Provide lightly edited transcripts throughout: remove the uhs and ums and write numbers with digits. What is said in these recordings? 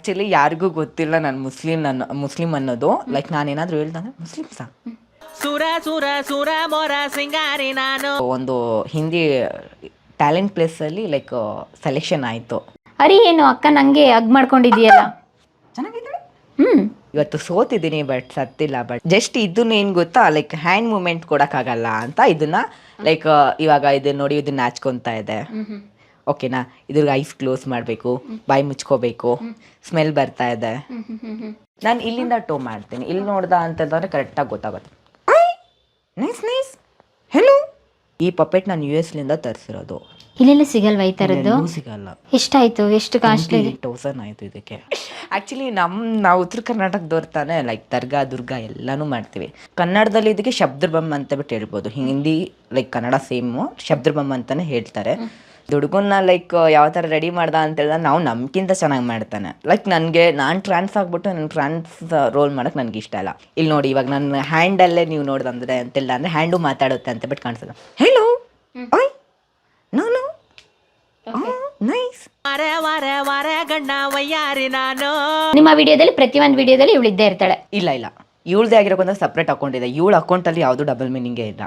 Actually ಯಾರಿಗೂ ಗೊತ್ತಿಲ್ಲ ನಾನು ಮುಸ್ಲಿಮ್ ಅನ್ನೋದು. ಲೈಕ್ ನಾನೇನಾದರೂ ಹೇಳ್ದಂದ್ರೆ ಮುಸ್ಲಿಮ್ಸಾ ಸುರ ಸುರ ಸುರ ಮೊರ ಸಿಂಗಾರಿ ನಾನು ಒಂದು ಹಿಂದಿ ಟ್ಯಾಲೆಂಟ್ ಪ್ಲೇಸಲ್ಲಿ ಲೈಕ್ ಸೆಲೆಕ್ಷನ್ ಆಯಿತು. ಅರಿ ಏನು ಅಕ್ಕ ನಂಗೆ ಹಗ್ ಮಾಡ್ಕೊಂಡಿದೀಯಲ್ಲ. ಚೆನ್ನಾಗಿದ್ದಾಳೆ. ಹ್ಮ್ ಇವತ್ತು ಸೋತಿದ್ದೀನಿ ಬಟ್ ಸತ್ತಿಲ್ಲ. ಬಟ್ ಜಸ್ಟ್ ಇದನ್ನ ಏನು ಗೊತ್ತಾ, ಲೈಕ್ ಹ್ಯಾಂಡ್ ಮೂಮೆಂಟ್ ಕೊಡೋಕ್ಕಾಗಲ್ಲ ಅಂತ ಇದನ್ನ ಲೈಕ್ ಇವಾಗ ಇದನ್ನ ನೋಡಿ ಇದನ್ನ ನಾಚ್ಕೊತಾ ಇದೆ. ಓಕೆನಾ, ಇದ್ರಿಗೆ ಐಸ್ ಕ್ಲೋಸ್ ಮಾಡಬೇಕು, ಬಾಯಿ ಮುಚ್ಕೋಬೇಕು, ಸ್ಮೆಲ್ ಬರ್ತಾ ಇದೆ. ನಾನು ಇಲ್ಲಿಂದ ಟೋ ಮಾಡ್ತೀನಿ, ಇಲ್ಲಿ ನೋಡ್ದ ಅಂತಂದ್ರೆ ಕರೆಕ್ಟಾಗಿ ಗೊತ್ತಾಗುತ್ತೆ. Nice nice hello. ಈ ಪಪೆಟ್ ನಾನು US ತರಿಸಿರೋದು. ಇಲ್ಲೆಲ್ಲ ಸಿಗಲ್ವಾ ಈ ಥರದ್ದು? ಸಿಗಲ್ಲ. ಎಷ್ಟಾಯ್ತು? ಎಷ್ಟು ಕಾಸ್ಟ್ಲಿ? 2000 ಆಯಿತು ಇದಕ್ಕೆ. ಆ್ಯಕ್ಚುಲಿ ನಾವು ಉತ್ತರ ಕರ್ನಾಟಕದವ್ರು ತಾನೇ, ಲೈಕ್ ದರ್ಗಾ ದುರ್ಗಾ ಎಲ್ಲನೂ ಮಾಡ್ತೀವಿ. ಕನ್ನಡದಲ್ಲಿ ಇದಕ್ಕೆ ಶಬ್ದಬಮ್ ಅಂತ ಬಿಟ್ಟು ಹೇಳ್ಬೋದು. ಹಿಂದಿ ಲೈಕ್ ಕನ್ನಡ ಸೇಮು ಶಬ್ದಬಮ್ ಅಂತಲೇ ಹೇಳ್ತಾರೆ. ಹುಡುಗನ್ನ ಲೈಕ್ ಯಾವ ಥರ ರೆಡಿ ಮಾಡ್ದ ಅಂತ ಹೇಳಿದ್ರೆ ನಾವು ನಮ್ಗಿಂತ ಚೆನ್ನಾಗಿ ಮಾಡ್ತಾನೆ. ಲೈಕ್ ನಾನು ಟ್ರಾನ್ಸ್ ಆಗ್ಬಿಟ್ಟು ನನ್ನ ಟ್ರಾನ್ಸ್ ರೋಲ್ ಮಾಡೋಕ್ಕೆ ನನಗೆ ಇಷ್ಟ ಇಲ್ಲ. ಇಲ್ಲಿ ನೋಡಿ ಇವಾಗ ನನ್ನ ಹ್ಯಾಂಡಲ್ಲೇ ನೀವು ನೋಡ್ದಂದ್ರೆ ಅಂತಿಲ್ಲ ಅಂದರೆ ಹ್ಯಾಂಡು ಮಾತಾಡುತ್ತೆ ಅಂತ ಬಿಟ್ಟು ಕಾಣಿಸಲ್ಲ. ಹೆಲೋ ಓಯ್ ನಾನು ನೈಸ್ ವಾರ ವಾರ ವಾರ ಗಂಡ ವಯ್ಯಾರಿ ನಾನು. ನಿಮ್ಮ ವಿಡಿಯೋದಲ್ಲಿ ಪ್ರತಿಯೊಂದು ವಿಡಿಯೋದಲ್ಲಿ ಇವಳಿದ್ದೇ ಇರ್ತಾಳೆ. ಇಲ್ಲ ಇವಳದೇ ಆಗಿರೋಕೊಂಡ ಸಪ್ರೇಟ್ ಅಕೌಂಟ್ ಇದೆ. ಇವಳ ಅಕೌಂಟಲ್ಲಿ ಯಾವುದು ಡಬಲ್ ಮೀನಿಂಗೇ ಇಲ್ಲ.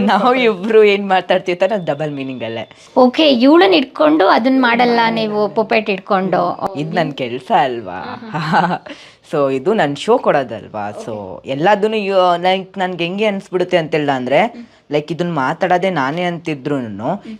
ನಾವು ಇಬ್ರು ಏನು ಮಾತಾಡ್ತಿರ್ತಾರೆ ಅದು ಡಬಲ್ ಮೀನಿಂಗಲ್ಲೇ. ಓಕೆ, ಇವಳನ್ನ ಇಟ್ಕೊಂಡು ಅದನ್ನ ಮಾಡಲ್ಲ ನೀವು, ಪೊಪೆಟ್ ಇಟ್ಕೊಂಡು. ಇದು ನನ್ನ ಕೆಲಸ ಅಲ್ವಾ. ಸೊ ಇದು ನನ್ನ ಶೋ ಕೊಡೋದಲ್ವಾ. ಸೊ ಎಲ್ಲದನ್ನು ಲೈಕ್ ನನಗೆ ಹೆಂಗೆ ಅನಿಸ್ಬಿಡುತ್ತೆ ಅಂತಿಲ್ಲ ಅಂದರೆ ಲೈಕ್ ಇದನ್ನ ಮಾತಾಡೋದೇ ನಾನೇ ಅಂತಿದ್ರು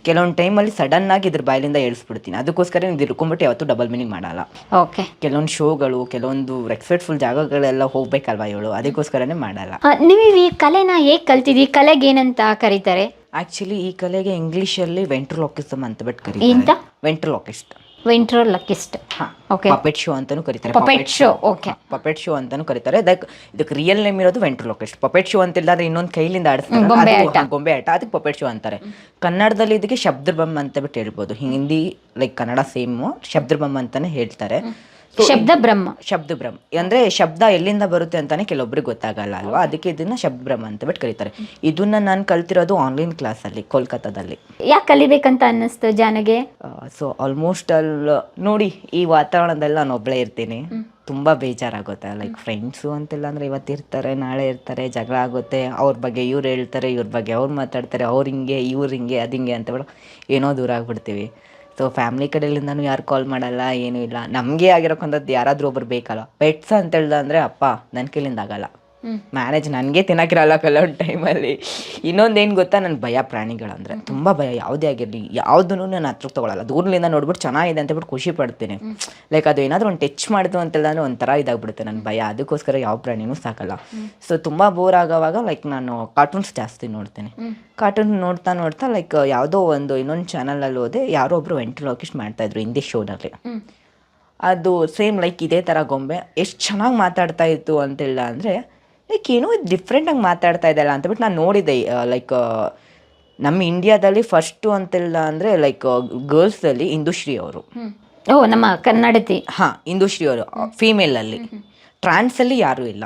ಕೆಲವೊಂದು ಟೈಮಲ್ಲಿ ಸಡನ್ನಾಗಿ ಇದ್ರ ಬಾಯಲಿಂದ ಹೇಳ್ಸ್ಬಿಡ್ತೀನಿ. ಅದಕ್ಕೋಸ್ಕರ ಇದು ಇರ್ಕೊಂಡ್ಬಿಟ್ಟು ಯಾವತ್ತೂ ಡಬಲ್ ಮೀನಿಂಗ್ ಮಾಡಲ್ಲ. ಓಕೆ, ಕೆಲವೊಂದು ಶೋಗಳು ಕೆಲವೊಂದು ರೆಸ್ಪೆಕ್ಟ್ಫುಲ್ ಜಾಗಗಳೆಲ್ಲ ಹೋಗ್ಬೇಕಲ್ವಾ ಇವಳು, ಅದಕ್ಕೋಸ್ಕರನೇ ಮಾಡಲ್ಲ. ನೀವು ಈ ಕಲೆನ ಹೇಗೆ ಕಲ್ತಿದ್ದಿ? ಕಲೆಗೆ ಏನಂತ ಕರೀತಾರೆ? ಆ್ಯಕ್ಚುಲಿ ಈ ಕಲೆಗೆ ಇಂಗ್ಲೀಷಲ್ಲಿ ವೆಂಟ್ರಲೋಕಿಸಮ್ ಅಂತ ಬಿಟ್ಟು ಕರೀತಾರೆ. ವೆಂಟ್ರಲೋಕಿಸ್ಟ್, ವೆಂಟ್ರೋಲಕಿಸ್ಟ್. ಓಕೆ, ಪಪೆಟ್ ಶೋ ಅಂತಾನೂ ಕರೀತಾರೆ. Puppet show. Okay, puppet show ಅಂತಾನೂ ಕರೀತಾರೆ. ಇದಕ್ಕೆ ರಿಯಲ್ ನೇಮ್ ಇರೋದು ವೆಂಟ್ರಲೋಕಿಸ್ಟ್. ಪಪೆಟ್ ಶೋ ಅಂತಿಲ್ಲ, ಇನ್ನೊಂದು ಕೈಲಿಂದ ಆಡಿಸ್ತಾರೆ ಗೊಂಬೆ ಆಟ, ಅದಕ್ಕೆ ಪಪೆಟ್ ಶೋ ಅಂತಾರೆ. ಕನ್ನಡದಲ್ಲಿ ಇದಕ್ಕೆ ಶಬ್ದಬಮ್ ಅಂತ ಬಿಟ್ಟು ಹೇಳ್ಬೋದು. ಹಿಂದಿ ಲೈಕ್ ಕನ್ನಡ ಸೇಮು ಶಬ್ದಬಮ್ ಅಂತಾನೆ ಹೇಳ್ತಾರೆ. ಶಬ್ದಬ್ರಹ್ಮ ಅಂದ್ರೆ ಶಬ್ದ ಎಲ್ಲಿಂದ ಬರುತ್ತೆ ಅಂತಾನೆ ಕೆಲವೊಬ್ರಿಗೆ ಗೊತ್ತಾಗಲ್ಲ ಅಲ್ವಾ, ಅದಕ್ಕೆ ಇದನ್ನ ಶಬ್ದಬ್ರಹ್ಮ ಅಂತ ಬಿಟ್ಟು ಕರೀತಾರೆ. ಇದನ್ನ ನಾನು ಕಲ್ತಿರೋದು ಆನ್ಲೈನ್ ಕ್ಲಾಸಲ್ಲಿ ಕೋಲ್ಕತ್ತಾದಲ್ಲಿ. ಯಾಕೆ ಕಲಿಬೇಕಂತ ಅನ್ನಿಸ್ತು ಜಾನಗೆ? ಸೊ ಆಲ್ಮೋಸ್ಟ್ ನೋಡಿ ಈ ವಾತಾವರಣದಲ್ಲಿ ನಾನು ಒಬ್ಬಳೇ ಇರ್ತೀನಿ, ತುಂಬ ಬೇಜಾರಾಗುತ್ತೆ. ಲೈಕ್ ಫ್ರೆಂಡ್ಸು ಅಂತಿಲ್ಲ ಅಂದರೆ ಇವತ್ತು ಇರ್ತಾರೆ ನಾಳೆ ಇರ್ತಾರೆ, ಜಗಳ ಆಗುತ್ತೆ, ಅವ್ರ ಬಗ್ಗೆ ಇವ್ರು ಹೇಳ್ತಾರೆ, ಇವ್ರ ಬಗ್ಗೆ ಅವ್ರು ಮಾತಾಡ್ತಾರೆ, ಅವ್ರು ಹಿಂಗೆ ಇವ್ರು ಹಿಂಗೆ ಅದು ಹಿಂಗೆ ಅಂತ ಬಿಡು ಏನೋ ದೂರ ಆಗ್ಬಿಡ್ತೀವಿ. ಸೊ ಫ್ಯಾಮಿಲಿ ಕಡೆಯಿಂದನೂ ಯಾರು ಕಾಲ್ ಮಾಡಲ್ಲ, ಏನೂ ಇಲ್ಲ. ನಮಗೆ ಆಗಿರೋಕ್ಕಂಥದ್ದು ಯಾರಾದರೂ ಒಬ್ರು ಬೇಕಲ್ಲ. ಪೆಟ್ಸ್ ಅಂತ ಹೇಳ್ದ ಅಂದರೆ ಅಪ್ಪ ನನ್ನ ಕೈಲಿಂದ ಆಗಲ್ಲ, ಮ್ಯಾನೇಜ್ ನನಗೆ ತಿನ್ನೋಕ್ಕಿರಲ್ಲ ಕೆಲವೊಂದು ಟೈಮಲ್ಲಿ. ಇನ್ನೊಂದೇನು ಗೊತ್ತಾ, ನನ್ನ ಭಯ ಪ್ರಾಣಿಗಳಂದರೆ ತುಂಬ ಭಯ. ಯಾವುದೇ ಆಗಿರಲಿ ಯಾವುದೂ ನಾನು ಹತ್ರಕ್ಕೆ ತೊಗೊಳಲ್ಲ. ದೂರದಿಂದ ನೋಡ್ಬಿಟ್ಟು ಚೆನ್ನಾಗಿದೆ ಅಂತ ಬಿಟ್ಟು ಖುಷಿ ಪಡ್ತೀನಿ. ಲೈಕ್ ಅದು ಏನಾದರೂ ಒಂದು ಟಚ್ ಮಾಡಿತು ಅಂತೇಳಿದ್ರೆ ಒಂಥರ ಇದಾಗ್ಬಿಡುತ್ತೆ ನನ್ನ ಭಯ. ಅದಕ್ಕೋಸ್ಕರ ಯಾವ ಪ್ರಾಣಿನೂ ಸಾಕಲ್ಲ. ಸೊ ತುಂಬ ಬೋರ್ ಆಗೋವಾಗ ಲೈಕ್ ನಾನು ಕಾರ್ಟೂನ್ಸ್ ಜಾಸ್ತಿ ನೋಡ್ತೀನಿ. ಕಾರ್ಟೂನ್ ನೋಡ್ತಾ ಲೈಕ್ ಯಾವುದೋ ಇನ್ನೊಂದು ಚಾನಲಲ್ಲಿ ಹೋದೆ, ಯಾರೋ ಒಬ್ಬರು ವೆಂಟ್ರಲೋಕಿಸ್ಟ್ ಮಾಡ್ತಾಯಿದ್ರು ಹಿಂದಿ ಶೋನಲ್ಲಿ. ಅದು ಸೇಮ್ ಲೈಕ್ ಇದೇ ಥರ ಗೊಂಬೆ ಎಷ್ಟು ಚೆನ್ನಾಗಿ ಮಾತಾಡ್ತಾ ಇತ್ತು ಅಂತಿಲ್ಲ ಅಂದರೆ ಲೈಕ್ ಏನೋ ಡಿಫ್ರೆಂಟಾಗಿ ಮಾತಾಡ್ತಾ ಇದೆಯಲ್ಲ ಅಂತಬಿಟ್ಟು ನಾನು ನೋಡಿದೆ. ಲೈಕ್ ನಮ್ಮ ಇಂಡಿಯಾದಲ್ಲಿ ಫಸ್ಟು ಅಂತಿಲ್ಲ ಅಂದರೆ ಲೈಕ್ ಗರ್ಲ್ಸಲ್ಲಿ ಇಂದುಶ್ರೀ ಅವರು. ನಮ್ಮ ಕನ್ನಡತಿ. ಹಾಂ, ಇಂದುಶ್ರೀ ಅವರು ಫೀಮೇಲಲ್ಲಿ. ಟ್ರಾನ್ಸಲ್ಲಿ ಯಾರೂ ಇಲ್ಲ,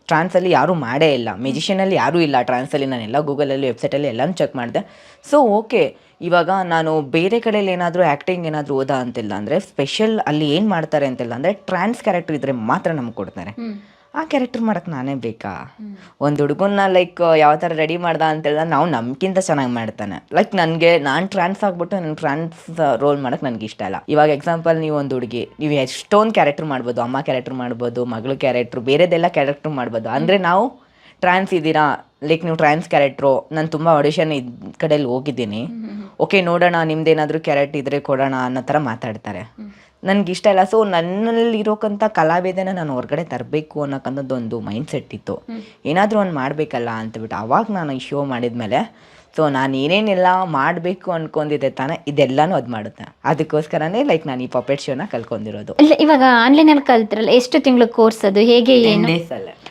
ಟ್ರಾನ್ಸಲ್ಲಿ ಯಾರೂ ಮಾಡೇ ಇಲ್ಲ. ಮ್ಯೂಸಿಷಿಯನಲ್ಲಿ ಯಾರೂ ಇಲ್ಲ ಟ್ರಾನ್ಸಲ್ಲಿ. ನಾನೆಲ್ಲ ಗೂಗಲಲ್ಲಿ ವೆಬ್ಸೈಟಲ್ಲಿ ಎಲ್ಲನೂ ಚೆಕ್ ಮಾಡಿದೆ. ಸೊ ಓಕೆ, ಇವಾಗ ನಾನು ಬೇರೆ ಕಡೆಯಲ್ಲಿ ಏನಾದರೂ ಆ್ಯಕ್ಟಿಂಗ್ ಏನಾದರೂ ಓದಾ ಅಂತಿಲ್ಲ ಅಂದರೆ ಸ್ಪೆಷಲ್ ಅಲ್ಲಿ ಏನು ಮಾಡ್ತಾರೆ ಅಂತಿಲ್ಲ ಅಂದರೆ ಟ್ರಾನ್ಸ್ ಕ್ಯಾರೆಕ್ಟರ್ ಇದ್ದರೆ ಮಾತ್ರ ನಮ್ಗೆ ಕೊಡ್ತಾರೆ. ಆ ಕ್ಯಾರೆಕ್ಟರ್ ಮಾಡೋಕ್ಕೆ ನಾನೇ ಬೇಕಾ? ಒಂದು ಹುಡುಗನ್ನ ಲೈಕ್ ಯಾವ ಥರ ರೆಡಿ ಮಾಡ್ದ ಅಂತೇಳಿದ್ರೆ ನಾವು ನಮ್ಗಿಂತ ಚೆನ್ನಾಗಿ ಮಾಡ್ತಾನೆ. ಲೈಕ್ ನಾನು ಟ್ರಾನ್ಸ್ ಆಗ್ಬಿಟ್ಟು ನನ್ನ ಟ್ರಾನ್ಸ್ ರೋಲ್ ಮಾಡೋಕ್ಕೆ ನನಗೆ ಇಷ್ಟ ಇಲ್ಲ. ಇವಾಗ ಎಕ್ಸಾಂಪಲ್ ನೀವು ಒಂದು ಹುಡುಗಿ, ನೀವು ಎಷ್ಟೊಂದು ಕ್ಯಾರೆಕ್ಟರ್ ಮಾಡ್ಬೋದು, ಅಮ್ಮ ಕ್ಯಾರೆಕ್ಟರ್ ಮಾಡ್ಬೋದು, ಮಗಳು ಕ್ಯಾರೆಕ್ಟ್ರು, ಬೇರೆದೆಲ್ಲ ಕ್ಯಾರೆಕ್ಟ್ರ್ ಮಾಡ್ಬೋದು. ಅಂದರೆ ನಾವು ಟ್ರಾನ್ಸ್ ಇದ್ದೀರಾ, ಲೈಕ್ ನೀವು ಟ್ರಾನ್ಸ್ ಕ್ಯಾರೆಕ್ಟ್ರು. ನಾನು ತುಂಬ ಆಡಿಷನ್ ಕಡೆಯಲ್ಲಿ ಹೋಗಿದ್ದೀನಿ. ಓಕೆ ನೋಡೋಣ ನಿಮ್ದೇನಾದರೂ ಕ್ಯಾರೆಕ್ಟ್ ಇದ್ದರೆ ಕೊಡೋಣ ಅನ್ನೋ ಥರ ಮಾತಾಡ್ತಾರೆ. ನನಗಿಷ್ಟ ಇಲ್ಲ. ಸೊ ನನ್ನಲ್ಲಿರೋಕ್ಕಂಥ ಕಲಾವಿದನ ನಾನು ಹೊರಗಡೆ ತರಬೇಕು ಅನ್ನೋಕ್ಕಂಥದ್ದು ಒಂದು ಮೈಂಡ್ ಸೆಟ್ ಇತ್ತು. ಏನಾದರೂ ಒಂದು ಮಾಡಬೇಕಲ್ಲ ಅಂತಬಿಟ್ಟು ಅವಾಗ ನಾನು ಈ ಶೋ ಮಾಡಿದ್ಮೇಲೆ ಸೊ ನಾನು ಏನೇನೆಲ್ಲ ಮಾಡಬೇಕು ಅಂದ್ಕೊಂಡಿದ್ದೆ ತಾನೇ ಇದೆಲ್ಲನೂ ಅದು ಮಾಡುತ್ತೆ. ಅದಕ್ಕೋಸ್ಕರನೇ ಲೈಕ್ ನಾನು ಈ ಪಪೆಟ್ ಶೋನ ಕಲ್ತ್ಕೊಂಡಿರೋದು. ಇವಾಗ ಆನ್ಲೈನಲ್ಲಿ ಕಲ್ತಿರಲ್ಲ, ಎಷ್ಟು ತಿಂಗಳು ಕೋರ್ಸ್ ಅದು? ಹೇಗೆ?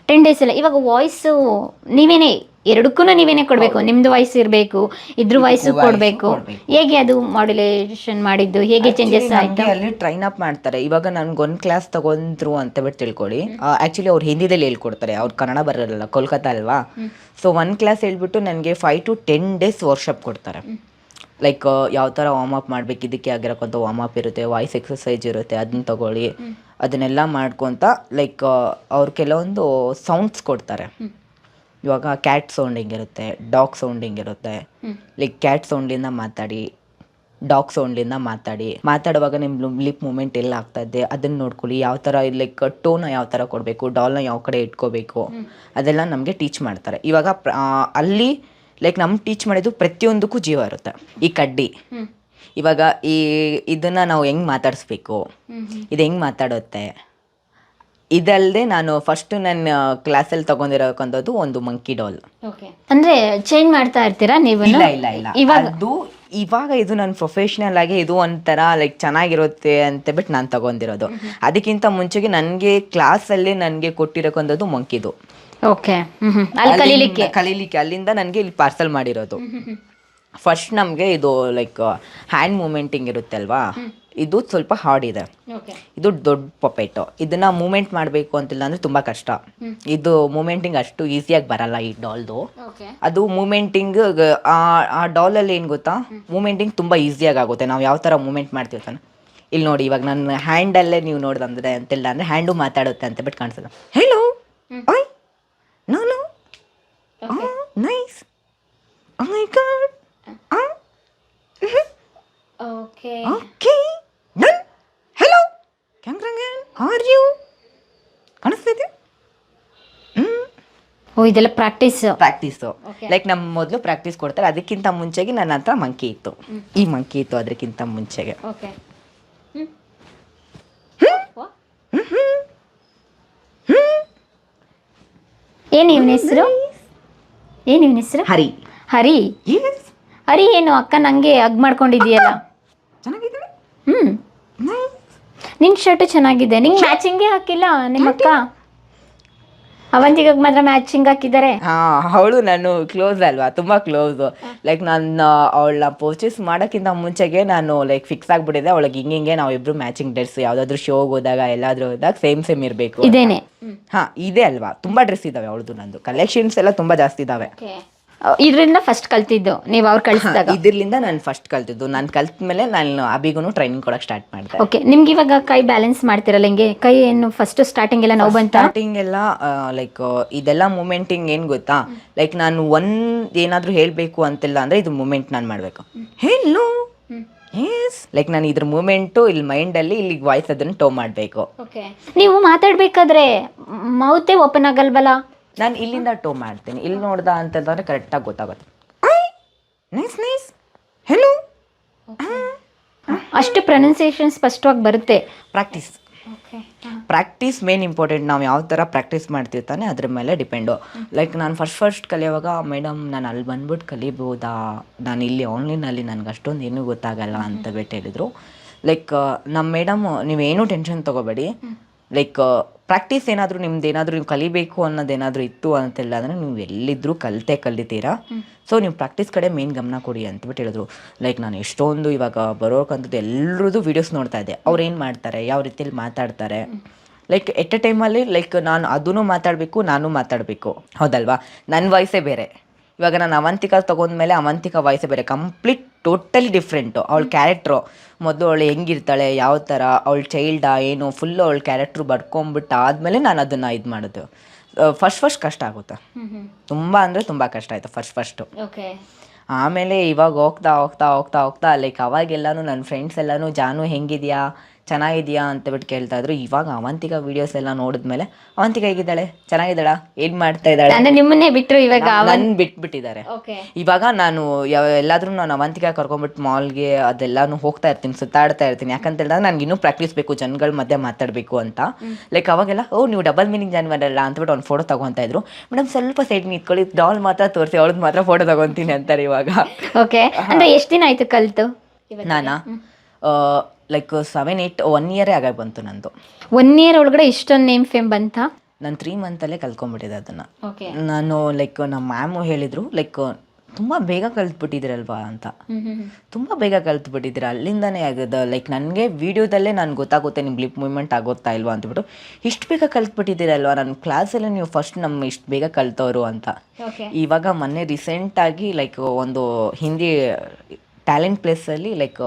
10 ಡೇಸ್ ಅಲ್ಲ. ಇವಾಗ ವಾಯ್ಸು ನೀವೇನೇ ಎರಡಕ್ಕೂ ನೀವೇನೇ ಕೊಡಬೇಕು? ನಿಮ್ದು ವಾಯ್ಸ್ ಇರಬೇಕು, ಇದ್ರ ವಾಯ್ಸು ಕೊಡಬೇಕು. ಹೇಗೆ ಅದು ಮಾಡ್ಯುಲೇಷನ್ ಮಾಡಿದ್ದು? ಹೇಗೆ ಚೇಂಜಸ್ ಆಯಿತು? ಅಲ್ಲಿ ಟ್ರೈನ್ ಅಪ್ ಮಾಡ್ತಾರೆ. ಇವಾಗ ನನ್ಗೊಂದು ಕ್ಲಾಸ್ ತಗೊಂಡ್ರು ಅಂತ ಬಿಟ್ಟು ತಿಳ್ಕೊಳ್ಳಿ. ಆ್ಯಕ್ಚುಲಿ ಅವ್ರು ಹಿಂದಿದಲ್ಲಿ ಹೇಳ್ಕೊಡ್ತಾರೆ, ಅವ್ರು ಕನ್ನಡ ಬರೋಲ್ಲ, ಕೋಲ್ಕತ್ತಾ ಅಲ್ವಾ. ಸೊ 1 ಕ್ಲಾಸ್ ಹೇಳ್ಬಿಟ್ಟು ನನಗೆ 5 to 10 ಡೇಸ್ ವರ್ಕ್ಶಾಪ್ ಕೊಡ್ತಾರೆ. ಲೈಕ್ ಯಾವ ಥರ ವಾರ್ಮ್ ಅಪ್ ಮಾಡಬೇಕು, ಇದಕ್ಕೆ ಆಗಿರೋಕ್ಕಂಥ ವಾರ್ಮ್ ಅಪ್ ಇರುತ್ತೆ, ವಾಯ್ಸ್ ಎಕ್ಸಸೈಸ್ ಇರುತ್ತೆ, ಅದನ್ನ ತಗೊಳ್ಳಿ. ಅದನ್ನೆಲ್ಲ ಮಾಡ್ಕೊತ ಲೈಕ್ ಅವ್ರು ಕೆಲವೊಂದು ಸೌಂಡ್ಸ್ ಕೊಡ್ತಾರೆ. ಇವಾಗ ಕ್ಯಾಟ್ ಸೌಂಡಿಂಗ್ ಇರುತ್ತೆ, ಡಾಗ್ ಸೌಂಡಿಂಗ್ ಇರುತ್ತೆ. ಲೈಕ್ ಕ್ಯಾಟ್ ಸೌಂಡಿಂದ ಮಾತಾಡಿ, ಡಾಗ್ ಸೌಂಡಿಂದ ಮಾತಾಡುವಾಗ ನಿಮ್ಮ ಲಿಪ್ ಮೂಮೆಂಟ್ ಎಲ್ಲ ಆಗ್ತಾ ಇದೆ ಅದನ್ನು ನೋಡ್ಕೊಳ್ಳಿ. ಯಾವ ಥರ ಲೈಕ್ ಟೋನ ಯಾವ ಥರ ಕೊಡಬೇಕು, ಡಾಲ್ನ ಯಾವ ಕಡೆ ಇಟ್ಕೋಬೇಕು, ಅದೆಲ್ಲ ನಮಗೆ ಟೀಚ್ ಮಾಡ್ತಾರೆ. ಇವಾಗ ಅಲ್ಲಿ ಲೈಕ್ ನಮ್ಗೆ ಟೀಚ್ ಮಾಡಿದ್ದು ಪ್ರತಿಯೊಂದಕ್ಕೂ ಜೀವ ಇರುತ್ತೆ. ಈ ಕಡ್ಡಿ ಇವಾಗ ಇದನ್ನು ನಾವು ಹೆಂಗೆ ಮಾತಾಡಿಸ್ಬೇಕು, ಇದು ಹೆಂಗೆ ಮಾತಾಡುತ್ತೆ. ಇದಲ್ಲದೆ ನಾನು ಫಸ್ಟ್ ನನ್ನ ಕ್ಲಾಸಲ್ಲಿ ತಗೊಂಡಿರೋಕ್ಕಂಥದ್ದು ಒಂದು ಮಂಕಿ ಡಾಲ್. ಅಂದ್ರೆ ಚೇಂಜ್ ಮಾಡ್ತಾ ಇರ್ತೀರಾ ನೀವು? ಇಲ್ಲ ಇವಾಗ ಇದು ನನ್ನ ಪ್ರೊಫೆಷ್ನಲ್ ಆಗಿ ಇದು ಒಂಥರ ಲೈಕ್ ಚೆನ್ನಾಗಿರುತ್ತೆ ಅಂತ ಬಿಟ್ಟು ನಾನು ತಗೊಂಡಿರೋದು. ಅದಕ್ಕಿಂತ ಮುಂಚೆಗೆ ನನಗೆ ಕ್ಲಾಸಲ್ಲಿ ನನಗೆ ಕೊಟ್ಟಿರೋಕ್ಕಂಥದ್ದು ಮಂಕಿದು. ಕಲೀಲಿಕ್ಕೆ ಅಲ್ಲಿಂದ ನನಗೆ ಇಲ್ಲಿ ಪಾರ್ಸಲ್ ಮಾಡಿರೋದು. ಫಸ್ಟ್ ನಮಗೆ ಇದು ಲೈಕ್ ಹ್ಯಾಂಡ್ ಮೂಮೆಂಟಿಂಗ್ ಇರುತ್ತೆ ಅಲ್ವಾ, ಇದು ಸ್ವಲ್ಪ ಹಾರ್ಡ್ ಇದೆ. ಇದು ದೊಡ್ಡ ಪಪೆಟೋ. ಇದನ್ನ ಮೂಮೆಂಟ್ ಮಾಡಬೇಕು ಅಂತಿಲ್ಲ ಅಂದ್ರೆ ತುಂಬಾ ಕಷ್ಟ. ಇದು ಮೂಮೆಂಟಿಂಗ್ ಅಷ್ಟು ಈಸಿಯಾಗಿ ಬರಲ್ಲ ಈ ಡಾಲ್ದು. ಅದು ಮೂಮೆಂಟಿಂಗ್ ಆ ಡಾಲಲ್ಲಿ ಏನು ಗೊತ್ತಾ, ಮೂಮೆಂಟಿಂಗ್ ತುಂಬಾ ಈಸಿಯಾಗಿ ಆಗುತ್ತೆ. ನಾವು ಯಾವ ಥರ ಮೂಮೆಂಟ್ ಮಾಡ್ತೀವಿ ತಾನೆ. ಇಲ್ಲಿ ನೋಡಿ, ಇವಾಗ ನನ್ನ ಹ್ಯಾಂಡಲ್ಲೇ ನೀವು ನೋಡ್ದಂದ್ರೆ ಅಂತಿಲ್ಲ ಅಂದ್ರೆ ಹ್ಯಾಂಡು ಮಾತಾಡುತ್ತೆ ಅಂತ ಬಿಟ್ಟು ಕಾಣಿಸ್ತದೆ. ಹೆಲೋ, ಓಯ್, ನಾನು nice, oh my god, okay done, hello, ಕ್ಯಾಂಗ್ರಂಗನ್, ಹೌ ಆರ್ ಯು, ಕಾಣಿಸ್ತಿದೆ. ಓ, ಇದೆಲ್ಲ ಪ್ರಾಕ್ಟೀಸು. ಲೈಕ್ ನಮ್ಮ ಮೊದಲು ಪ್ರಾಕ್ಟೀಸ್ ಕೊಡ್ತಾರೆ. ಅದಕ್ಕಿಂತ ಮುಂಚೆಗೆ ನನ್ನ ಹತ್ರ ಮಂಕಿ ಇತ್ತು, ಈ ಮಂಕಿ ಇತ್ತು ಅದಕ್ಕಿಂತ ಮುಂಚೆಗೆ. ಏನು ಇವನ ಹೆಸರು? ಹರಿ. ಹರಿ ಏನು ಅಕ್ಕ ನಂಗೆ ಹಗ್ ಮಾಡ್ಕೊಂಡಿದೀಯಲ್ಲ, ಚೆನ್ನಾಗಿದ್ದಾಳೆ. ನಿನ್ ಶರ್ಟ್ ಚೆನ್ನಾಗಿದೆ. ನಿಂಗೆ ಮ್ಯಾಚಿಂಗೇ ಹಾಕಿಲ್ಲ ನಿಮ್ಮ ಅಕ್ಕ. ಅವಂತಿಗೆ ಮಾತ್ರ ಮ್ಯಾಚಿಂಗ್ ಹಾಕಿದ್ದಾರೆ. ಅವಳು ನಾನು ಕ್ಲೋಸ್ ಅಲ್ವಾ, ತುಂಬಾ ಕ್ಲೋಸ್. ಲೈಕ್ ನಾನು ಅವಳನ್ನ ಪರ್ಚೇಸ್ ಮಾಡೋಕ್ಕಿಂತ ಮುಂಚೆಗೆ ನಾನು ಲೈಕ್ ಫಿಕ್ಸ್ ಆಗಿಬಿಟ್ಟಿದೆ ಅವಳಿಗೆ ಹಿಂಗೆ ನಾವಿಬ್ರು ಮ್ಯಾಚಿಂಗ್ ಡ್ರೆಸ್ ಯಾವ್ದಾದ್ರು ಶೋಗೆ ಹೋದಾಗ ಎಲ್ಲಾದ್ರೂ ಹೋದಾಗ ಸೇಮ್ ಇರಬೇಕು. ಇದೇನೆ? ಇದೆ ಅಲ್ವಾ. ತುಂಬಾ ಡ್ರೆಸ್ ಇದಾವೆ ಅವಳದು, ನಂದು ಕಲೆಕ್ಷನ್ಸ್ ಎಲ್ಲ ತುಂಬಾ ಜಾಸ್ತಿ ಇದಾವೆ. ಇದರಿಂದ ಫಸ್ಟ್ ಕಲ್ತಿದ್ದು ನೀವು? ಅವ್ರು ಕಳಿಸಿದಾಗ ಇದರಿಂದ ನಾನು ಫಸ್ಟ್ ಕಲ್ತಿದ್ದು. ನಾನು ಕಲ್ತ ಮೇಲೆ ನಾನು ಅಭಿಗೂ ಟ್ರೈನಿಂಗ್ ಕೊಡಕ್ಕೆ ಸ್ಟಾರ್ಟ್ ಮಾಡಿದೆ. ಓಕೆ. ನಿಮ್ಗೆ ಇವಾಗ ಕೈ ಬ್ಯಾಲೆನ್ಸ್ ಮಾಡ್ತಿರಲ್ಲ ಹಿಂಗೆ, ಕೈ ಏನು ಫಸ್ಟ್ ಸ್ಟಾರ್ಟಿಂಗ್ ಎಲ್ಲ ನೋವು ಬಂತ? ಸ್ಟಾರ್ಟಿಂಗ್ ಎಲ್ಲ ಲೈಕ್ ಇದೆಲ್ಲ ಮೂಮೆಂಟಿಂಗ್ ಏನು ಗೊತ್ತಾ, ಲೈಕ್ ನಾನು ಏನಾದರೂ ಹೇಳಬೇಕು ಅಂತಿಲ್ಲ ಅಂದರೆ ಇದು ಮೂಮೆಂಟ್ ನಾನು ಮಾಡಬೇಕು. ಹೆಲೋ, ಎಸ್, ಲೈಕ್ ನಾನು ಇದ್ರ ಮೂಮೆಂಟು ಇಲ್ಲಿ ಮೈಂಡಲ್ಲಿ ಇಲ್ಲಿ ವಾಯ್ಸ್ ಅದನ್ನು ಟೋ ಮಾಡಬೇಕು. ನೀವು ಮಾತಾಡ್ಬೇಕಾದ್ರೆ ಮೌತೆ ಓಪನ್ ಆಗಲ್ವಲ್ಲ? ನಾನು ಇಲ್ಲಿಂದ ಟೋ ಮಾಡ್ತೀನಿ. ಇಲ್ಲಿ ನೋಡ್ದ ಅಂತಂದ್ರೆ ಕರೆಕ್ಟಾಗಿ ಗೊತ್ತಾಗುತ್ತೆ. ನೈಸ್, ಹೆಲೋ, ಅಷ್ಟು ಪ್ರೊನೌನ್ಸಿಯೇಷನ್ ಸ್ಪಷ್ಟವಾಗಿ ಬರುತ್ತೆ. Practice main important. ನಾವು ಯಾವ ಥರ ಪ್ರಾಕ್ಟೀಸ್ ಮಾಡ್ತಿರ್ತಾನೆ ಅದ್ರ ಮೇಲೆ ಡಿಪೆಂಡು. ಲೈಕ್ ನಾನು ಫಸ್ಟ್ ಕಲಿಯುವಾಗ ಮೇಡಮ್ ನಾನು ಅಲ್ಲಿ ಬಂದ್ಬಿಟ್ಟು ಕಲಿಬೋದಾ, ನಾನು ಇಲ್ಲಿ ಆನ್ಲೈನಲ್ಲಿ ನನಗೆ ಅಷ್ಟೊಂದು ಏನೂ ಗೊತ್ತಾಗಲ್ಲ ಅಂತ ಬಿಟ್ಟು ಹೇಳಿದರು. ಲೈಕ್ ನಮ್ಮ ಮೇಡಮ್ ನೀವೇನೂ ಟೆನ್ಷನ್ ತೊಗೋಬೇಡಿ, ಲೈಕ್ ಪ್ರಾಕ್ಟೀಸ್ ಏನಾದರೂ ನಿಮ್ದು ಏನಾದರೂ ನೀವು ಕಲಿಬೇಕು ಅನ್ನೋದೇನಾದರೂ ಇತ್ತು ಅಂತಿಲ್ಲ ಅಂದರೆ ನೀವು ಎಲ್ಲಿದ್ದರೂ ಕಲಿತೀರಾ. ಸೊ ನೀವು ಪ್ರಾಕ್ಟೀಸ್ ಕಡೆ ಮೇನ್ ಗಮನ ಕೊಡಿ ಅಂತಬಿಟ್ಟು ಹೇಳಿದ್ರು. ಲೈಕ್ ನಾನು ಎಷ್ಟೊಂದು ಇವಾಗ ಬರೋಕ್ಕಂಥದ್ದು ಎಲ್ಲರದ್ದು ವೀಡಿಯೋಸ್ ನೋಡ್ತಾ ಇದ್ದೆ. ಅವ್ರು ಏನು ಮಾಡ್ತಾರೆ, ಯಾವ ರೀತಿಯಲ್ಲಿ ಮಾತಾಡ್ತಾರೆ, ಲೈಕ್ ಎಟ್ ಎ ಟೈಮಲ್ಲಿ ಲೈಕ್ ನಾನು ಅದೂ ಮಾತಾಡಬೇಕು, ನಾನು ಮಾತಾಡಬೇಕು, ಹೌದಲ್ವಾ. ನನ್ನ ವಾಯ್ಸೇ ಬೇರೆ. ಇವಾಗ ನಾನು ಅವಂತಿಕಾ ತೊಗೊಂಡ್ಮೇಲೆ ಅವಂತಿಕಾ ವಾಯ್ಸೇ ಬೇರೆ, ಕಂಪ್ಲೀಟ್ ಟೋಟಲಿ ಡಿಫ್ರೆಂಟು. ಅವಳ ಕ್ಯಾರೆಕ್ಟ್ರು ಮೊದಲು ಅವಳು ಹೆಂಗಿರ್ತಾಳೆ, ಯಾವ ಥರ ಅವಳ ಚೈಲ್ಡಾ ಏನು, ಫುಲ್ಲು ಅವಳ ಕ್ಯಾರೆಕ್ಟ್ರು ಬಡ್ಕೊಂಬಿಟ್ಟು ಆದಮೇಲೆ ನಾನು ಅದನ್ನು ಇದು ಮಾಡೋದು. ಫಸ್ಟ್ ಕಷ್ಟ ಆಗುತ್ತೆ, ತುಂಬ ಅಂದರೆ ತುಂಬ ಕಷ್ಟ ಆಯಿತು ಫಸ್ಟು. ಆಮೇಲೆ ಇವಾಗ ಹೋಗ್ತಾ ಲೈಕ್ ಅವಾಗೆಲ್ಲನೂ ನನ್ನ ಫ್ರೆಂಡ್ಸ್ ಎಲ್ಲನೂ ಜಾನು ಹೆಂಗಿದೆಯಾ, ಚೆನ್ನಾಗಿದೆಯಾ ಅಂತ ಬಿಟ್ಟು ಕೇಳ್ತಾ ಇದ್ರು. ಇವಾಗ ಅವಂತಿಕಾ ವಿಡಿಯೋಸ್ ಎಲ್ಲ ನೋಡಿದ್ಮೇಲೆ ಅವಂತಿಕಾ ಹೇಗಿದ್ದಾಳೆ, ಚೆನ್ನಾಗಿದ್ದಾಳ, ಏನು ಮಾಡ್ತಾ ಇದ್ದಾಳೆ, ನಿಮ್ಮನ್ನೇ ಬಿಟ್ಟರು ಇವಾಗ ನನ್ನ ಬಿಟ್ಬಿಟ್ಟಿದ್ದಾರೆ. ಇವಾಗ ನಾನು ಎಲ್ಲಾದ್ರೂ ನಾನು ಅವಂತಿಕಾ ಕರ್ಕೊಂಡ್ಬಿಟ್ಟು ಮಾಲ್ಗೆ ಅದೆಲ್ಲಾನು ಹೋಗ್ತಾ ಇರ್ತೀನಿ, ಸುತ್ತಾಡ್ತಾ ಇರ್ತೀನಿ. ಯಾಕಂತ ಹೇಳಿದಾಗ ನನಗೆ ಇನ್ನೂ ಪ್ರಾಕ್ಟೀಸ್ ಬೇಕು, ಜನಗಳ ಮಧ್ಯೆ ಮಾತಾಡಬೇಕು ಅಂತ. ಲೈಕ್ ಅವಾಗೆಲ್ಲ ನೀವು ಡಬಲ್ ಮೀನಿಂಗ್ ಜಾನ್ವರಲ್ಲ ಅಂತಬಿಟ್ಟು ಒಂದು ಫೋಟೋ ತಗೊತಾ ಇದ್ರು. ಮೇಡಮ್ ಸ್ವಲ್ಪ ಸೈಡ್ ನಿಂತ್ಕೊಳ್ಳಿ, ಡಾಲ್ ಮಾತ್ರ ತೋರಿಸಿ ಅವಳದ್ದು ಮಾತ್ರ ಫೋಟೋ ತಗೊತೀನಿ ಅಂತಾರೆ ಇವಾಗ. ಓಕೆ. ಅಂದರೆ ಎಷ್ಟು ದಿನ ಆಯಿತು ಕಲಿತು? ನಾನಾ ಲೈಕ್ 7-8 1 ಇಯರೇ ಆಗಾಗ ಬಂತು ನಂದು. 1 ಇಯರ್ ಒಳಗಡೆ ಇಷ್ಟೊಂದು ನೇಮ್ ಫೇಮ್ ಬಂತಾ? ನಾನು 3 ಮಂತಲ್ಲೇ ಕಲ್ತ್ಕೊಂಡ್ಬಿಟ್ಟಿದ್ದೆ ಅದನ್ನು. ನಾನು ಲೈಕ್ ನಮ್ಮ ಮ್ಯಾಮು ಹೇಳಿದರು, ಲೈಕ್ ತುಂಬ ಬೇಗ ಕಲ್ತ್ಬಿಟ್ಟಿದ್ದೀರಲ್ವಾ ಅಂತ. ತುಂಬ ಬೇಗ ಕಲ್ತ್ಬಿಟ್ಟಿದ್ದೀರ, ಅಲ್ಲಿಂದನೇ ಆಗೋದು. ಲೈಕ್ ನನಗೆ ವೀಡಿಯೋದಲ್ಲೇ ನಾನು ಗೊತ್ತಾಗುತ್ತೆ ನಿಮ್ಮ ಲಿಪ್ ಮೂವ್ಮೆಂಟ್ ಆಗುತ್ತಾ ಇಲ್ವಾ ಅಂತಬಿಟ್ಟು. ಇಷ್ಟು ಬೇಗ ಕಲ್ತ್ಬಿಟ್ಟಿದ್ದೀರಲ್ವಾ, ನನ್ನ ಕ್ಲಾಸಲ್ಲಿ ನೀವು ಫಸ್ಟ್ ನಮ್ಮ ಇಷ್ಟು ಬೇಗ ಕಲ್ತವರು ಅಂತ. ಇವಾಗ ಮೊನ್ನೆ ರೀಸೆಂಟಾಗಿ ಲೈಕ್ ಒಂದು ಹಿಂದಿ ಟ್ಯಾಲೆಂಟ್ ಪ್ಲೇಸಲ್ಲಿ ಲೈಕ್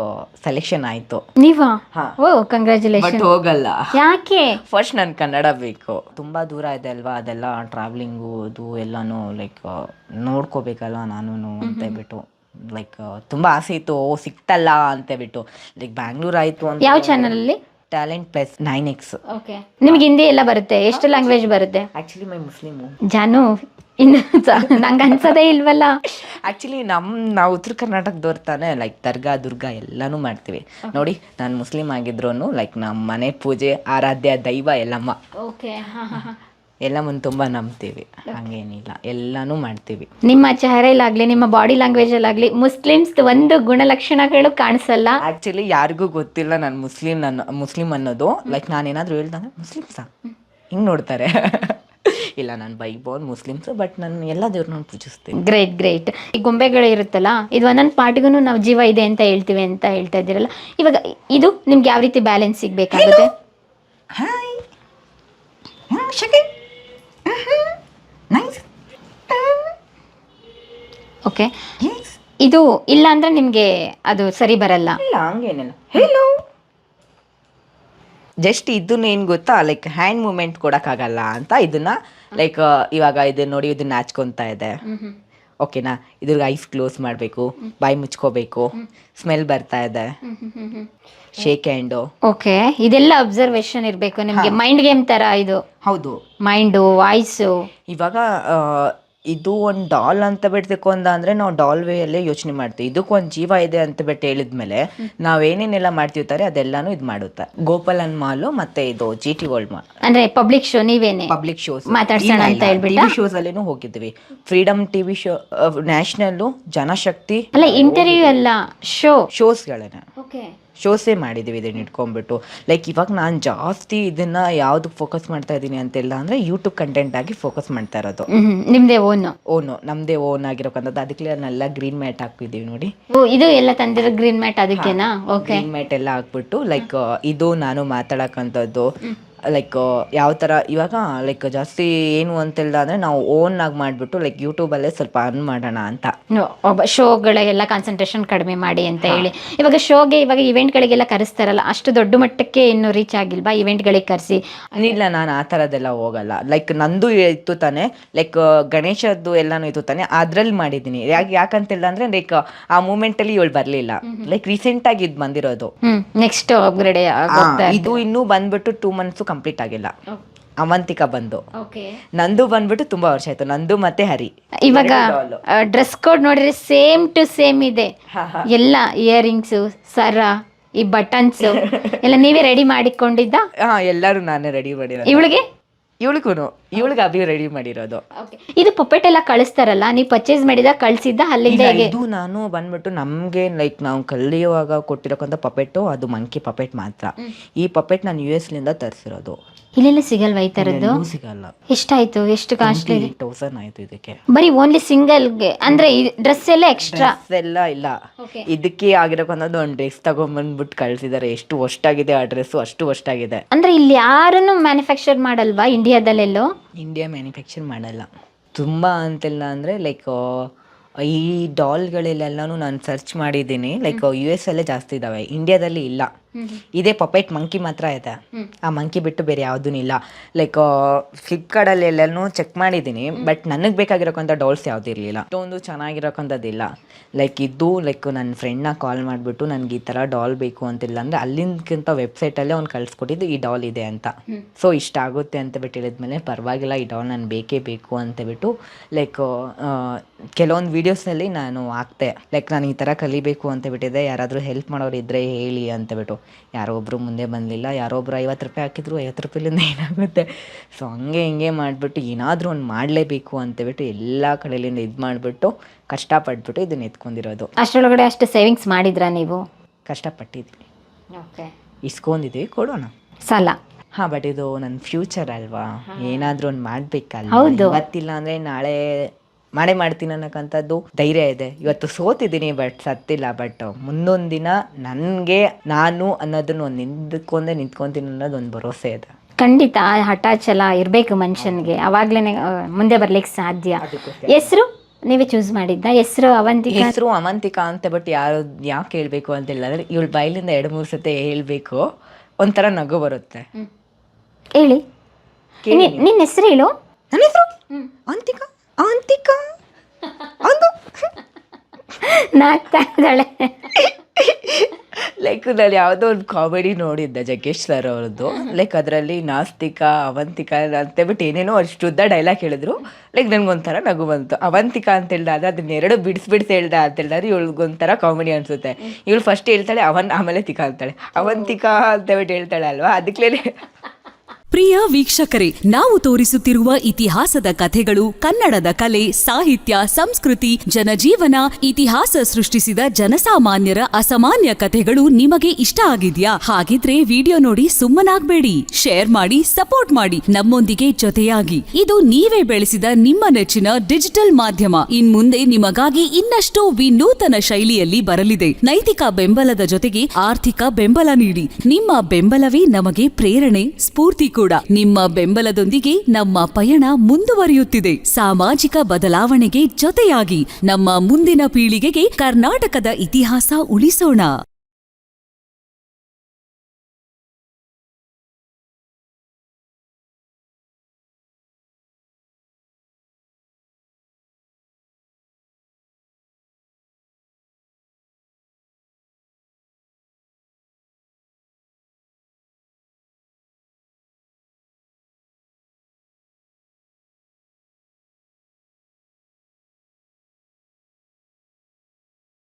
ಸೆಲೆಕ್ಷನ್ ಆಯಿತು. ನೀವಾ? ಹಾ. ಓ ಕಂಗ್ರ್ಯಾಚುಲೇಷನ್. ಬಟ್ ಹೋಗಲ್ಲ. ಯಾಕೆ? ಫಸ್ಟ್ ನನ್ನ ಕನ್ನಡ ಬೇಕು. ತುಂಬ ದೂರ ಇದೆ ಅಲ್ವಾ, ಅದೆಲ್ಲ ಟ್ರಾವ್ಲಿಂಗು ಅದು ಎಲ್ಲನೂ ಲೈಕ್ ನೋಡ್ಕೋಬೇಕಲ್ವ ನಾನು ಅಂತೇಳ್ಬಿಟ್ಟು ಲೈಕ್ ತುಂಬ ಆಸೆ ಇತ್ತು. ಸಿಕ್ತಲ್ಲ ಅಂತೇಳ್ಬಿಟ್ಟು ಲೈಕ್ ಬ್ಯಾಂಗ್ಳೂರ್ ಆಯಿತು ಅಂತ. ಯಾವ ಚಾನಲಲ್ಲಿ? Talent plus 9X. ಓಕೆ. ನಿಮ್ಗೆ ಹಿಂದಿ ಎಲ್ಲ ಬರುತ್ತೆ? ಎಷ್ಟು ಲ್ಯಾಂಗ್ವೇಜ್ ಬರುತ್ತೆ? Actually my Muslim. ಜಾನು ಇನ್ನು ನಂಗೆ ಅನ್ಸೋದೇ ಇಲ್ವಲ್ಲ. ಆ್ಯಕ್ಚುಲಿ ನಾವು ಉತ್ತರ ಕರ್ನಾಟಕದವ್ರು ತಾನೇ, ಲೈಕ್ ದರ್ಗಾ ದುರ್ಗಾ ಎಲ್ಲನೂ ಮಾಡ್ತೀವಿ ನೋಡಿ. ನಾನು ಮುಸ್ಲಿಮ್ ಆಗಿದ್ರು ಲೈಕ್ ನಮ್ಮ ಮನೆ ಪೂಜೆ ಆರಾಧ್ಯ ದೈವ ಎಲ್ಲಮ್ಮ. ಓಕೆ. ಎಲ್ಲಮ್ಮನ ತುಂಬ ನಂಬ್ತೀವಿ, ಹಾಗೇನಿಲ್ಲ, ಎಲ್ಲನೂ ಮಾಡ್ತೀವಿ. ನಿಮ್ಮ ಚೆಹರೆಲಾಗ್ಲಿ ನಿಮ್ಮ ಬಾಡಿ ಲ್ಯಾಂಗ್ವೇಜಲ್ಲಾಗಲಿ ಮುಸ್ಲಿಮ್ಸ್ ಒಂದು ಗುಣಲಕ್ಷಣಗಳು ಕಾಣಿಸಲ್ಲ. ಆ್ಯಕ್ಚುಲಿ ಯಾರಿಗೂ ಗೊತ್ತಿಲ್ಲ ನಾನು ಮುಸ್ಲಿಮ್ ಅನ್ನೋದು. ಲೈಕ್ ನಾನೇನಾದರೂ ಹೇಳ್ದಂಗೆ ಮುಸ್ಲಿಮ್ಸಾ ಹಿಂಗೆ ನೋಡ್ತಾರೆ. ಇಲ್ಲ, ನಾನು ಬೈಬೋನ್ ಮುಸ್ಲಿಮ್ಸು, ಬಟ್ ನಾನು ಎಲ್ಲ ದೇವ್ರನ್ನ ಪೂಜಿಸ್ತೀನಿ. ಗ್ರೇಟ್. ಈ ಗೊಂಬೆಗಳು ಇರುತ್ತಲ್ಲ, ಇದು ಒಂದೊಂದು ಪಾರ್ಟಿಗೂ ನಾವು ಜೀವ ಇದೆ ಅಂತ ಹೇಳ್ತೀವಿ ಅಂತ ಹೇಳ್ತಾ ಇದ್ದೀರಲ್ಲ, ಇವಾಗ ಇದು ನಿಮ್ಗೆ ಯಾವ ರೀತಿ ಬ್ಯಾಲೆನ್ಸ್ ಸಿಗಬೇಕಾಗುತ್ತೆ? Hi okay. ಇದು ಇಲ್ಲ ಅಂದ್ರೆ ನಿಮ್ಗೆ ಅದು ಸರಿ ಬರಲ್ಲ? ಇಲ್ಲ, ಹಂಗೇನಿಲ್ಲ. ಹೆಲೋ ಜಸ್ಟ್ ಇದನ್ನ ಏನು ಗೊತ್ತಾ, ಲೈಕ್ ಹ್ಯಾಂಡ್ ಮೂಮೆಂಟ್ ಕೊಡೋಕ್ಕಾಗಲ್ಲ ಅಂತ ಇದನ್ನ ಲೈಕ್ ಇವಾಗ ಇದನ್ನ ನೋಡಿ, ಇದನ್ನ ನಾಚ್ಕೊತಾ ಇದೆ, ಓಕೆನಾ? ಇದ್ರಿಗೆ ಐಸ್ ಕ್ಲೋಸ್ ಮಾಡಬೇಕು, ಬಾಯಿ ಮುಚ್ಕೋಬೇಕು, ಸ್ಮೆಲ್ ಬರ್ತಾ ಇದೆ, ಶೇಕ್ ಹ್ಯಾಂಡು. ಓಕೆ. ಇದೆಲ್ಲ ಅಬ್ಸರ್ವೇಷನ್ ಇರಬೇಕು ನಿಮಗೆ. ಮೈಂಡ್ ಗೇಮ್ ತರ ಇದು. ಹೌದು, ಮೈಂಡು, ವಾಯ್ಸು. ಇವಾಗ ಇದು ಒಂದು ಡಾಲ್ ಅಂತ ಬಿಡ್ಬೇಕು ಅಂದರೆ ನಾವು ಡಾಲ್ ವೇಯಲ್ಲೇ ಯೋಚನೆ ಮಾಡ್ತೀವಿ. ಇದಕ್ಕೊಂದು ಜೀವ ಇದೆ ಅಂತ ಬಿಟ್ಟು ಹೇಳಿದ್ಮೇಲೆ ನಾವೇನೇನೆಲ್ಲ ಮಾಡ್ತಿರ್ತಾರೆ ಅದೆಲ್ಲಾನು ಇದು ಮಾಡುತ್ತೆ. ಗೋಪಾಲನ್ ಮಾಲು ಮತ್ತೆ ಇದು GT ವರ್ಲ್ಡ್ ಮಾಲ್ ಅಂದ್ರೆ ಪಬ್ಲಿಕ್ ಶೋ. ನೀವೇನೆ ಪಬ್ಲಿಕ್ ಶೋಸ್ ಮಾತಾಡ್ಸೋಣ ಅಂತ ಹೇಳ್ಬಿಟ್ಟು ಟಿವಿ ಶೋಸ್ ಅಲ್ಲಿನೂ ಹೋಗಿದ್ವಿ. ಫ್ರೀಡಮ್ ಟಿವಿ ಶೋ, ನ್ಯಾಷನಲ್, ಜನಶಕ್ತಿ, ಅಲ್ಲ ಇಂಟರ್ವ್ಯೂ ಅಲ್ಲ, ಶೋಸ್ಗಳನ್ನ ಓಕೆ ಶೋಸೇ ಮಾಡಿದ್ದೀವಿ ಇದನ್ನ ಇಟ್ಕೊಂಡ್ಬಿಟ್ಟು. ಲೈಕ್ ಇವಾಗ ನಾನು ಜಾಸ್ತಿ ಇದನ್ನ ಯಾವ್ದಕ್ಕೆ ಫೋಕಸ್ ಮಾಡ್ತಾ ಇದ್ದೀನಿ ಅಂತೆಲ್ಲ ಅಂದರೆ ಯೂಟ್ಯೂಬ್ ಕಂಟೆಂಟ್ ಆಗಿ ಫೋಕಸ್ ಮಾಡ್ತಾ ಇರೋದು. ನಿಮ್ದೇ ಓನು ನಮ್ಮದೇ ಓನ್ ಆಗಿರೋಕಂಥದ್ದು. ಅದಕ್ಕೆ ನಾನೆಲ್ಲ ಗ್ರೀನ್ ಮ್ಯಾಟ್ ಹಾಕಿದ್ದೀವಿ ನೋಡಿ. ಇದು ಎಲ್ಲ ತಂದಿರೋ ಗ್ರೀನ್ ಮ್ಯಾಟ್ ಅದಕ್ಕೆನಾ? ಓಕೆ. ಗ್ರೀನ್ ಮ್ಯಾಟ್ ಎಲ್ಲ ಹಾಕ್ಬಿಟ್ಟು ಲೈಕ್ ಇದು ನಾನು ಮಾತಾಡೋಕ್ಕಂಥದ್ದು ಲೈಕ್ ಯಾವ ಥರ ಇವಾಗ ಲೈಕ್ ಜಾಸ್ತಿ ಏನು ಅಂತಿಲ್ಲ ಅಂದರೆ ನಾವು ಓನ್ ಆಗಿ ಮಾಡಿಬಿಟ್ಟು ಲೈಕ್ ಯೂಟ್ಯೂಬಲ್ಲೇ ಸ್ವಲ್ಪ ಅರ್ನ್ ಮಾಡೋಣ ಅಂತ. ಶೋಗಳಿಗೆಲ್ಲ ಕಾನ್ಸಂಟ್ರೇಷನ್ ಕಡಿಮೆ ಮಾಡಿ ಅಂತ ಹೇಳಿ. ಇವಾಗ ಶೋಗೆ ಇವಾಗ ಇವೆಂಟ್ಗಳಿಗೆಲ್ಲ ಕರೆಸ್ತಾರಲ್ಲ, ಅಷ್ಟು ದೊಡ್ಡ ಮಟ್ಟಕ್ಕೆ ಇನ್ನೂ ರೀಚ್ ಆಗಿಲ್ವಾ ಇವೆಂಟ್ಗಳಿಗೆ ಕರೆಸಿ? ಇಲ್ಲ, ನಾನು ಆ ಥರದ್ದೆಲ್ಲ ಹೋಗಲ್ಲ. ಲೈಕ್ ನಂದು ಇತ್ತು ತಾನೆ, ಲೈಕ್ ಗಣೇಶದ್ದು ಎಲ್ಲಾನು ಇತ್ತು ತಾನೆ, ಅದ್ರಲ್ಲಿ ಮಾಡಿದ್ದೀನಿ. ಯಾಕಂತಿಲ್ಲ ಅಂದರೆ ಲೈಕ್ ಆ ಮೂಮೆಂಟಲ್ಲಿ ಇವಳು ಬರಲಿಲ್ಲ. ಲೈಕ್ ರೀಸೆಂಟಾಗಿ ಇದು ಬಂದಿರೋದು. ನೆಕ್ಸ್ಟ್ ಅಪ್ಗ್ರೇಡ್ ಇದು ಇನ್ನೂ ಬಂದ್ಬಿಟ್ಟು 2 months ಕಂಪ್ಲೀಟ್ ಆಗಿಲ್ಲ. ಅವಂತಿಕಾ ಬಂದು, ನಂದು ಬಂದ್ಬಿಟ್ಟು ತುಂಬಾ ವರ್ಷ ಆಯ್ತು, ನಂದು ಮತ್ತೆ ಹರಿ. ಇವಾಗ ಡ್ರೆಸ್ ಕೋಡ್ ನೋಡಿದ್ರೆ ಸೇಮ್ ಟು ಸೇಮ್ ಇದೆ. ಎಲ್ಲ ಇಯರಿಂಗ್ಸು, ಸರ, ಈ ಬಟನ್ಸ್ ಎಲ್ಲ ನೀವೇ ರೆಡಿ ಮಾಡಿಕೊಂಡಿದ್ದ? ಎಲ್ಲರೂ ನಾನೇ ರೆಡಿ ಮಾಡಿರೋದು. ಇವಳಿಗೆ ಅಭಿ ರೆಡಿ ಮಾಡಿರೋದು. ಇದು ಪಪೆಟ್ ಎಲ್ಲ ಕಳಿಸ್ತಾರಲ್ಲ, ನೀವು ಪರ್ಚೇಸ್ ಮಾಡಿದ ಕಳಿಸಿದ್ದ ಅಲ್ಲಿಂದ? ಇದು ನಾನು ಬಂದ್ಬಿಟ್ಟು ನಮಗೆ ಲೈಕ್ ನಾವು ಕಲಿಯುವಾಗ ಕೊಟ್ಟಿರೋಕಂತ ಪಪೆಟ್ಟು, ಅದು ಮಂಕಿ ಪಪೆಟ್ ಮಾತ್ರ. ಈ ಪಪೆಟ್ ನಾನು US ಲಿಂದ ತರಿಸಿರೋದು. ಇಲ್ಲೆಲ್ಲ ಸಿಗಲ್ವಾ ಈ ತರದ್ದು? ಸಿಗಲ್ಲ. ಎಷ್ಟಾಯ್ತು? ಎಷ್ಟು ಕಾಸ್ಟ್ಲಿ? 1000 ಆಯ್ತು ಇದಕ್ಕೆ. ಬರೀ ಓನ್ಲಿ ಸಿಂಗಲ್ಗೆ ಅಂದ್ರೆ ಡ್ರೆಸ್ ಎಲ್ಲ ಎಕ್ಸ್ಟ್ರಾ ಎಲ್ಲ ಇಲ್ಲ. ಇದಕ್ಕೆ ಆಗಿರೋಕಂಥದ್ದು ಒಂದು ಡ್ರೆಸ್ ತಗೊಂಡ್ಬಂದ್ಬಿಟ್ಟು ಕಳ್ಸಿದ್ದಾರೆ. ಎಷ್ಟು ವರ್ಷಾಗಿದೆ ಆ ಡ್ರೆಸ್, ಅಷ್ಟು ವರ್ಷಾಗಿದೆ. ಅಂದ್ರೆ ಇಲ್ಲಿ ಯಾರನ್ನು ಮ್ಯಾನುಫ್ಯಾಕ್ಚರ್ ಮಾಡಲ್ವಾ ಇಂಡಿಯಾದಲ್ಲೆಲ್ಲೋ? ಇಂಡಿಯಾ ಮ್ಯಾನುಫ್ಯಾಕ್ಚರ್ ಮಾಡಲ್ಲ. ತುಂಬಾ ಅಂತಿಲ್ಲ ಅಂದ್ರೆ ಲೈಕ್ ಈ ಡಾಲ್ಗಳೆಲ್ಲೆಲ್ಲಾನು ನಾನು ಸರ್ಚ್ ಮಾಡಿದ್ದೀನಿ. ಲೈಕ್ US ಅಲ್ಲೇ ಜಾಸ್ತಿ ಇದಾವೆ, ಇಂಡಿಯಾದಲ್ಲಿ ಇಲ್ಲ. ಇದೇ ಪಪೆಟ್ ಮಂಕಿ ಮಾತ್ರ ಇದೆ. ಆ ಮಂಕಿ ಬಿಟ್ಟು ಬೇರೆ ಯಾವುದೂ ಇಲ್ಲ. ಲೈಕ್ ಫ್ಲಿಪ್ಕಾರ್ಟಲ್ಲಿ ಎಲ್ಲನೂ ಚೆಕ್ ಮಾಡಿದ್ದೀನಿ, ಬಟ್ ನನಗೆ ಬೇಕಾಗಿರೋಕ್ಕಂಥ ಡಾಲ್ಸ್ ಯಾವುದೂ ಇರಲಿಲ್ಲ. ಇಷ್ಟೊಂದು ಚೆನ್ನಾಗಿರೋಕ್ಕಂಥದ್ದಿಲ್ಲ. ಲೈಕ್ ಇದು ಲೈಕ್ ನನ್ನ ಫ್ರೆಂಡ್ನ ಕಾಲ್ ಮಾಡಿಬಿಟ್ಟು ನನಗೆ ಈ ಥರ ಡಾಲ್ ಬೇಕು ಅಂತಿಲ್ಲ ಅಂದರೆ ಅಲ್ಲಿಂದಕ್ಕಿಂತ ವೆಬ್ಸೈಟಲ್ಲೇ ಅವ್ನು ಕಳಿಸ್ಕೊಟ್ಟಿದ್ದು ಈ ಡಾಲ್ ಇದೆ ಅಂತ. ಸೊ ಇಷ್ಟ ಆಗುತ್ತೆ ಅಂತ ಬಿಟ್ಟು ಹೇಳಿದ್ಮೇಲೆ ಪರವಾಗಿಲ್ಲ, ಈ ಡಾಲ್ ನಾನು ಬೇಕೇ ಬೇಕು ಅಂತಬಿಟ್ಟು ಲೈಕ್ ಕೆಲವೊಂದು ವೀಡಿಯೋಸಲ್ಲಿ ನಾನು ಹಾಕ್ತೆ. ಲೈಕ್ ನಾನು ಈ ಥರ ಕಲಿಬೇಕು ಅಂತ ಬಿಟ್ಟಿದ್ದೆ, ಯಾರಾದರೂ ಹೆಲ್ಪ್ ಮಾಡೋರು ಇದ್ದರೆ ಹೇಳಿ ಅಂತಬಿಟ್ಟು. ಯಾರೋ ಒಬ್ಬರು ಮುಂದೆ ಬಂದಿಲ್ಲ. ಯಾರೋ ಒಬ್ರು 50 ರೂಪಾಯಿ ಹಾಕಿದ್ರು. 50 ರೂಪಾಯಿಲಿಂದ ಏನಾಗುತ್ತೆ? ಸೊ ಹಂಗೆ ಹಿಂಗೆ ಮಾಡಿಬಿಟ್ಟು ಏನಾದರೂ ಒಂದು ಮಾಡಲೇಬೇಕು ಅಂತಬಿಟ್ಟು ಎಲ್ಲ ಕಡೆಯಿಂದ ಇದು ಮಾಡಿಬಿಟ್ಟು ಕಷ್ಟಪಟ್ಬಿಟ್ಟು ಇದನ್ನ ಎತ್ಕೊಂಡಿರೋದು. ಅಷ್ಟರೊಳಗಡೆ ಅಷ್ಟು ಸೇವಿಂಗ್ಸ್ ಮಾಡಿದ್ರಾ ನೀವು? ಕಷ್ಟಪಟ್ಟಿದ್ವಿ, ಇಸ್ಕೊಂಡಿದ್ವಿ, ಕೊಡೋಣ ಸಾಲ. ಬಟ್ ಇದು ನನ್ನ ಫ್ಯೂಚರ್ ಅಲ್ವಾ, ಏನಾದರೂ ಒಂದು ಮಾಡಬೇಕಲ್ವ. ಇವತ್ತಿಲ್ಲ ಅಂದರೆ ನಾಳೆ ಮಾಡ್ತೀನಿ ಅನ್ನೋಕ್ಕಂಥದ್ದು ಧೈರ್ಯ ಇದೆ. ಇವತ್ತು ಸೋತಿದ್ದೀನಿ ಬಟ್ ಸತ್ತಿಲ್ಲ. ಬಟ್ ಮುಂದೊಂದು ದಿನ ನನಗೆ ನಾನು ಅನ್ನೋದನ್ನ ಒಂದು ನಿಂತ್ಕೊಂತೀನಿ ಅನ್ನೋದು ಒಂದು ಭರವಸೆ ಇದೆ. ಖಂಡಿತ ಆ ಹಠ ಛಲ ಇರಬೇಕು ಮನುಷ್ಯನಿಗೆ, ಅವಾಗ್ಲೇ ಮುಂದೆ ಬರ್ಲಿಕ್ಕೆ ಸಾಧ್ಯ. ಹೆಸರು ನೀವೇ ಚೂಸ್ ಮಾಡಿದ್ದ ಹೆಸರು ಅವಂತಿಕಾ? ಹೆಸರು ಅವಂತಿಕಾ ಅಂತ, ಬಟ್ ಯಾಕೆ ಹೇಳ್ಬೇಕು ಅಂತ ಹೇಳಿದ್ರೆ ಇವಳ ಬಾಯಿಲಿಂದ 2-3 ಸತಿ ಹೇಳ್ಬೇಕು, ಒಂಥರ ನಗು ಬರುತ್ತೆ. ಹೇಳಿ, ನಿನ್ನ ಹೆಸರು ಹೇಳು. ನನ್ನ ಹೆಸರು ಅವಂತಿಕಾ. ಅವಂತಿಕಾ ಒಂದು ನಾಗ್ತಾ ಇದ್ದಾಳೆ. ಲೈಕ್ ನಾನು ಯಾವುದೋ ಒಂದು ಕಾಮಿಡಿ ನೋಡಿದ್ದೆ ಜಗ್ಗೇಶ್ ಸರ್ ಅವ್ರದ್ದು, ಲೈಕ್ ಅದರಲ್ಲಿ ನಾಸ್ತಿಕಾ ಅವಂತಿಕಾ ಅಂತ ಬಿಟ್ಟು ಏನೇನೋ ಅಷ್ಟುದ್ದ ಡೈಲಾಗ್ ಹೇಳಿದ್ರು. ಲೈಕ್ ನನಗೊಂಥರ ನಗು ಬಂತು. ಅವಂತಿಕಾ ಅಂತ ಹೇಳಿದಾಗ ಅದನ್ನೆರಡು ಬಿಡಿಸಿ ಹೇಳ್ದ ಅಂತ ಹೇಳಿದ್ರೆ ಇವಳಿಗೊಂಥರ ಕಾಮಿಡಿ ಅನಿಸುತ್ತೆ. ಇವಳು ಫಸ್ಟ್ ಹೇಳ್ತಾಳೆ ಆಮೇಲೆ ತಿಕಾ ಅಂತಾಳೆ, ಅವಂತಿಕಾ ಅಂತ ಬಿಟ್ಟು ಹೇಳ್ತಾಳೆ ಅಲ್ವಾ, ಅದಕ್ಕೇ. ಪ್ರಿಯ ವೀಕ್ಷಕರೇ, ನಾವು ತೋರಿಸುತ್ತಿರುವ ಇತಿಹಾಸದ ಕಥೆಗಳು ಕನ್ನಡದ ಕಲೆ, ಸಾಹಿತ್ಯ, ಸಂಸ್ಕೃತಿ, ಜನಜೀವನ, ಇತಿಹಾಸ ಸೃಷ್ಟಿಸಿದ ಜನಸಾಮಾನ್ಯರ ಅಸಾಮಾನ್ಯ ಕಥೆಗಳು ನಿಮಗೆ ಇಷ್ಟ ಆಗಿದ್ಯಾ? ಹಾಗಿದ್ರೆ ವಿಡಿಯೋ ನೋಡಿ ಸುಮ್ಮನಾಗ್ಬೇಡಿ, ಶೇರ್ ಮಾಡಿ, ಸಪೋರ್ಟ್ ಮಾಡಿ, ನಮ್ಮೊಂದಿಗೆ ಜೊತೆಯಾಗಿ. ಇದು ನೀವೇ ಬೆಳೆಸಿದ ನಿಮ್ಮ ನೆಚ್ಚಿನ ಡಿಜಿಟಲ್ ಮಾಧ್ಯಮ. ಇನ್ಮುಂದೆ ನಿಮಗಾಗಿ ಇನ್ನಷ್ಟು ವಿನೂತನ ಶೈಲಿಯಲ್ಲಿ ಬರಲಿದೆ. ನೈತಿಕ ಬೆಂಬಲದ ಜೊತೆಗೆ ಆರ್ಥಿಕ ಬೆಂಬಲ ನೀಡಿ. ನಿಮ್ಮ ಬೆಂಬಲವೇ ನಮಗೆ ಪ್ರೇರಣೆ, ಸ್ಫೂರ್ತಿ ಕೂಡ. ನಿಮ್ಮ ಬೆಂಬಲದೊಂದಿಗೆ ನಮ್ಮ ಪಯಣ ಮುಂದುವರಿಯುತ್ತಿದೆ. ಸಾಮಾಜಿಕ ಬದಲಾವಣೆಗೆ ಜೊತೆಯಾಗಿ ನಮ್ಮ ಮುಂದಿನ ಪೀಳಿಗೆಗೆ ಕರ್ನಾಟಕದ ಇತಿಹಾಸ ಉಳಿಸೋಣ.